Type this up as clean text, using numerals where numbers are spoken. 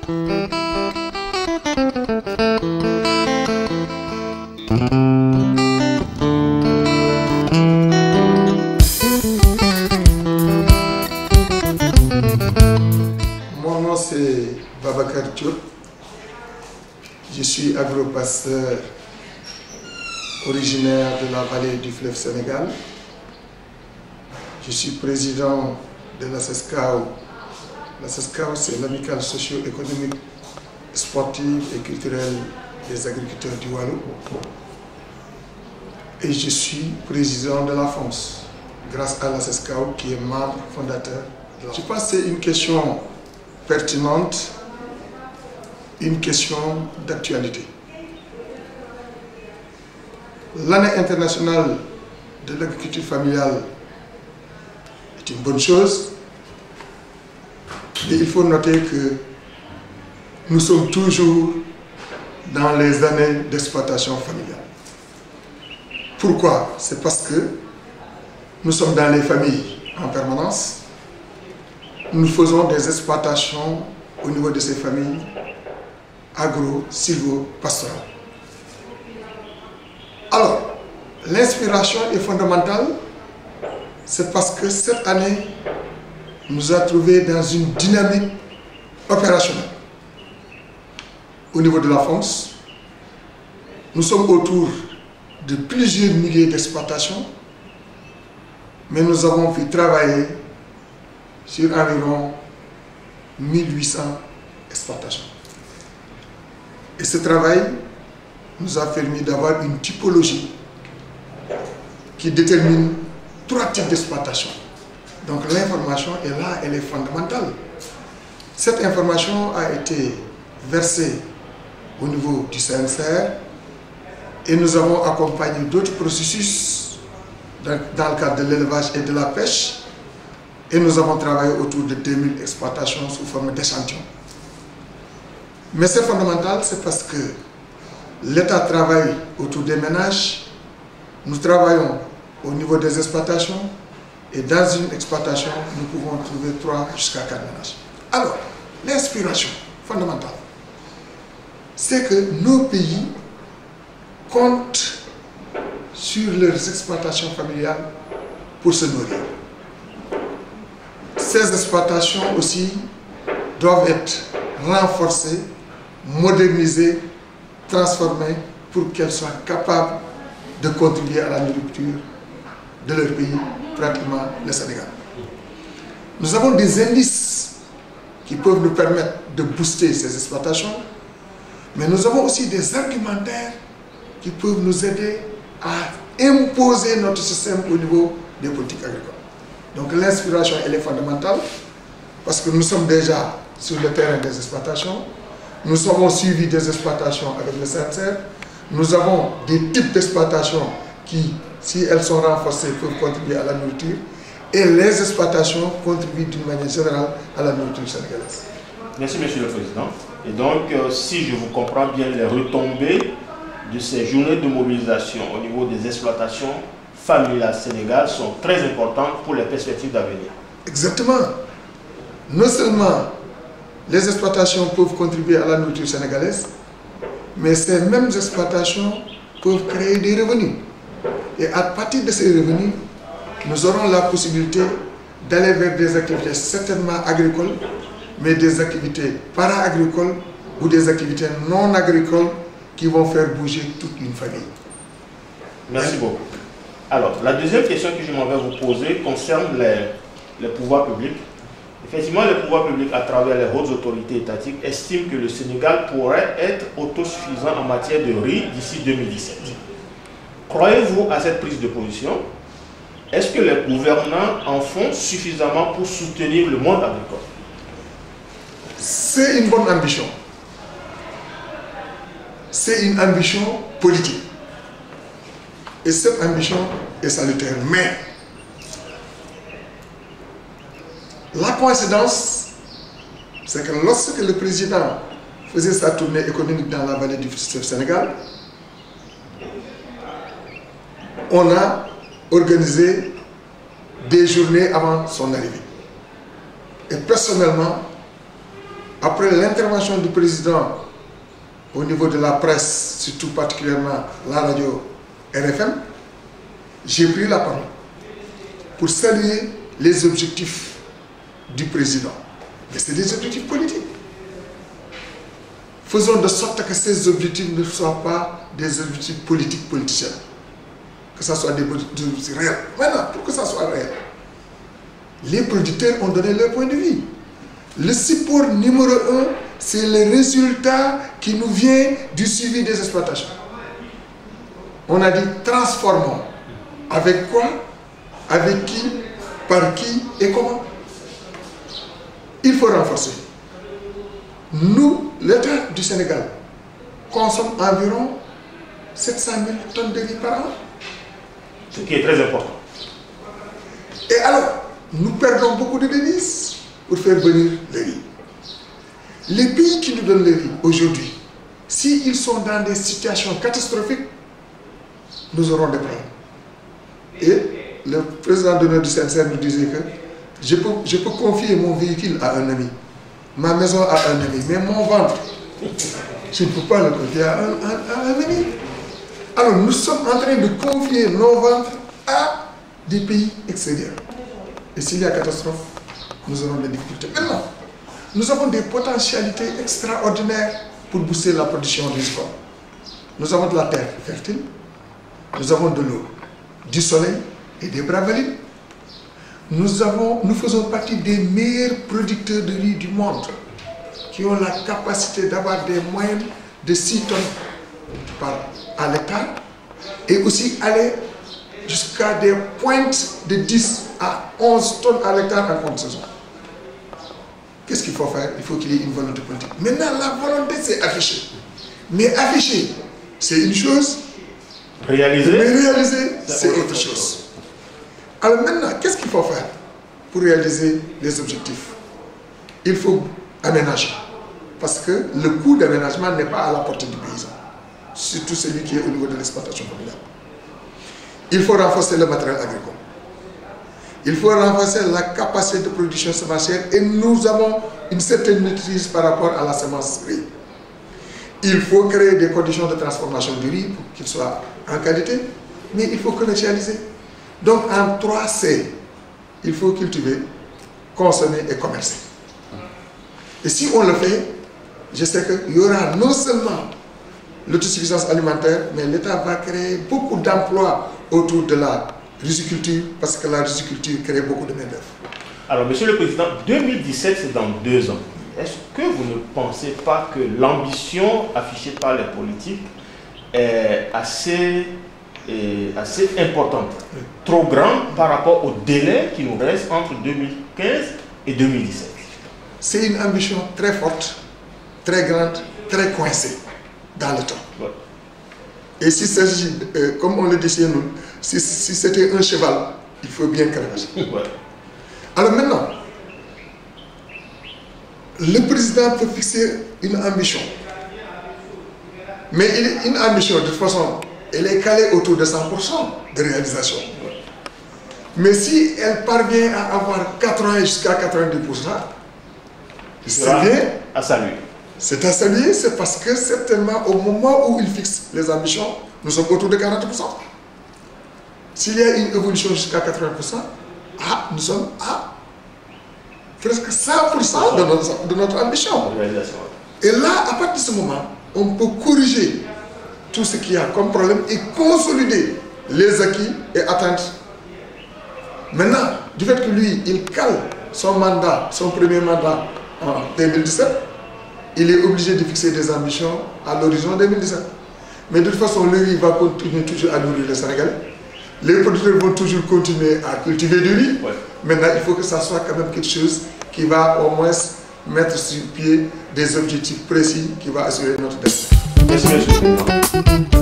Mon nom c'est Babacar Diop. Je suis agropasteur originaire de la vallée du fleuve Sénégal. Je suis président de la CESCAO. La CESCAO, c'est l'amicale socio-économique, sportive et culturelle des agriculteurs du Waalo. Et je suis président de la France, grâce à la CESCAO qui est membre fondateur. Je pense que c'est une question pertinente, une question d'actualité. L'année internationale de l'agriculture familiale est une bonne chose, mais il faut noter que nous sommes toujours dans les années d'exploitation familiale. Pourquoi? C'est parce que nous sommes dans les familles en permanence. Nous faisons des exploitations au niveau de ces familles agro-silvo-pastorales. Alors, l'inspiration est fondamentale, c'est parce que cette année nous a trouvés dans une dynamique opérationnelle. Au niveau de la France, nous sommes autour de plusieurs milliers d'exploitations, mais nous avons pu travailler sur environ 1800 exploitations. Et ce travail nous a permis d'avoir une typologie qui détermine 3 types d'exploitation. Donc l'information est là, elle est fondamentale. Cette information a été versée au niveau du CNCR et nous avons accompagné d'autres processus dans le cadre de l'élevage et de la pêche. Et nous avons travaillé autour de 2000 exploitations sous forme d'échantillons. Mais c'est fondamental, c'est parce que l'État travaille autour des ménages, nous travaillons au niveau des exploitations, et dans une exploitation, nous pouvons trouver 3 jusqu'à 4 ménages. Alors, l'inspiration fondamentale, c'est que nos pays comptent sur leurs exploitations familiales pour se nourrir. Ces exploitations aussi doivent être renforcées, modernisées, transformées pour qu'elles soient capables de contribuer à la nourriture de leur pays, pratiquement le Sénégal. Nous avons des indices qui peuvent nous permettre de booster ces exploitations, mais nous avons aussi des argumentaires qui peuvent nous aider à imposer notre système au niveau des politiques agricoles. Donc l'inspiration, elle est fondamentale parce que nous sommes déjà sur le terrain des exploitations. Nous avons suivi des exploitations avec le CNCR. Nous avons des types d'exploitations qui, si elles sont renforcées, peuvent contribuer à la nourriture. Et les exploitations contribuent d'une manière générale à la nourriture sénégalaise. Merci, Monsieur le Président. Et donc, si je vous comprends bien, les retombées de ces journées de mobilisation au niveau des exploitations familiales sénégales sont très importantes pour les perspectives d'avenir. Exactement. Non seulement les exploitations peuvent contribuer à la nourriture sénégalaise, mais ces mêmes exploitations peuvent créer des revenus. Et à partir de ces revenus, nous aurons la possibilité d'aller vers des activités certainement agricoles, mais des activités para-agricoles ou des activités non agricoles qui vont faire bouger toute une famille. Merci beaucoup. Alors, la deuxième question que je m'en vais vous poser concerne les pouvoirs publics. Effectivement, les pouvoirs publics, à travers les hautes autorités étatiques, estiment que le Sénégal pourrait être autosuffisant en matière de riz d'ici 2017. Croyez-vous à cette prise de position? Est-ce que les gouvernants en font suffisamment pour soutenir le monde agricole? C'est une bonne ambition. C'est une ambition politique. Et cette ambition est salutaire. Mais la coïncidence, c'est que lorsque le président faisait sa tournée économique dans la vallée du fleuve Sénégal, on a organisé des journées avant son arrivée. Et personnellement, après l'intervention du président au niveau de la presse, surtout particulièrement la radio RFM, j'ai pris la parole pour saluer les objectifs du président. Mais c'est des objectifs politiques. Faisons de sorte que ces objectifs ne soient pas des objectifs politiques politiciens. Que ce soit des objectifs réels. Maintenant, pour que ça soit réel, les producteurs ont donné leur point de vue. Le support numéro 1, c'est le résultat qui nous vient du suivi des exploitations. On a dit transformons. Avec quoi? Avec qui? Par qui? Et comment? Il faut renforcer. Nous, l'État du Sénégal, consomme environ 700 000 tonnes de riz par an. Ce qui est très important. Et alors, nous perdons beaucoup de devises pour faire venir le riz. Les pays qui nous donnent le riz aujourd'hui, s'ils sont dans des situations catastrophiques, nous aurons des problèmes. Et le président d'honneur du CNCR nous disait que je peux confier mon véhicule à un ami, ma maison à un ami, mais mon ventre, je ne peux pas le confier à un ami. Alors nous sommes en train de confier nos ventres à des pays extérieurs. Et s'il y a catastrophe, nous aurons des difficultés. Maintenant, nous avons des potentialités extraordinaires pour booster la production agricole. Nous avons de la terre fertile, nous avons de l'eau, du soleil et des bras valides. Nous faisons partie des meilleurs producteurs de riz du monde qui ont la capacité d'avoir des moyennes de 6 tonnes à l'hectare et aussi aller jusqu'à des pointes de 10 à 11 tonnes à l'hectare en fin de saison. Qu'est-ce qu'il faut faire? Il faut qu'il y ait une volonté politique. Maintenant, la volonté, c'est afficher. Mais afficher, c'est une chose. Réaliser, mais réaliser, c'est autre chose. Alors maintenant, qu'est-ce qu'il faut faire pour réaliser les objectifs? Il faut aménager. Parce que le coût d'aménagement n'est pas à la portée du paysan. Surtout celui qui est au niveau de l'exploitation familiale. Il faut renforcer le matériel agricole. Il faut renforcer la capacité de production semencière et nous avons une certaine maîtrise par rapport à la semence riz. Il faut créer des conditions de transformation du riz pour qu'il soit en qualité, mais il faut commercialiser. Donc en 3C, il faut cultiver, consommer et commercer. Et si on le fait, je sais qu'il y aura non seulement l'autosuffisance alimentaire, mais l'État va créer beaucoup d'emplois autour de la riziculture, parce que la riziculture crée beaucoup de main-d'œuvre. Alors, Monsieur le Président, 2017, c'est dans 2 ans. Est-ce que vous ne pensez pas que l'ambition affichée par les politiques est assez importante, trop grande par rapport au délai qui nous reste entre 2015 et 2017? C'est une ambition très forte, très grande, très coincée dans le temps. Ouais. Et s'il s'agit, comme on le dit chez nous, si c'était un cheval, il faut bien cravacher. Ouais. Alors maintenant, le président peut fixer une ambition. Mais une ambition, de toute façon, elle est calée autour de 100% de réalisation. Mais si elle parvient à avoir 80 jusqu'à 90%, c'est bien. À saluer. C'est à saluer, c'est parce que certainement au moment où il fixe les ambitions, nous sommes autour de 40%. S'il y a une évolution jusqu'à 80%, nous sommes à presque 100% de notre ambition. Et là, à partir de ce moment, on peut corriger tout ce qu'il y a comme problème et consolider les acquis et atteindre. Maintenant, du fait que lui, il cale son mandat, son premier mandat en 2017, il est obligé de fixer des ambitions à l'horizon 2017. Mais de toute façon, le riz va continuer toujours à nourrir les Sénégalais. Les producteurs vont toujours continuer à cultiver du riz. Ouais. Maintenant, il faut que ça soit quand même quelque chose qui va au moins mettre sur pied des objectifs précis qui va assurer notre destin. Merci, monsieur le Président.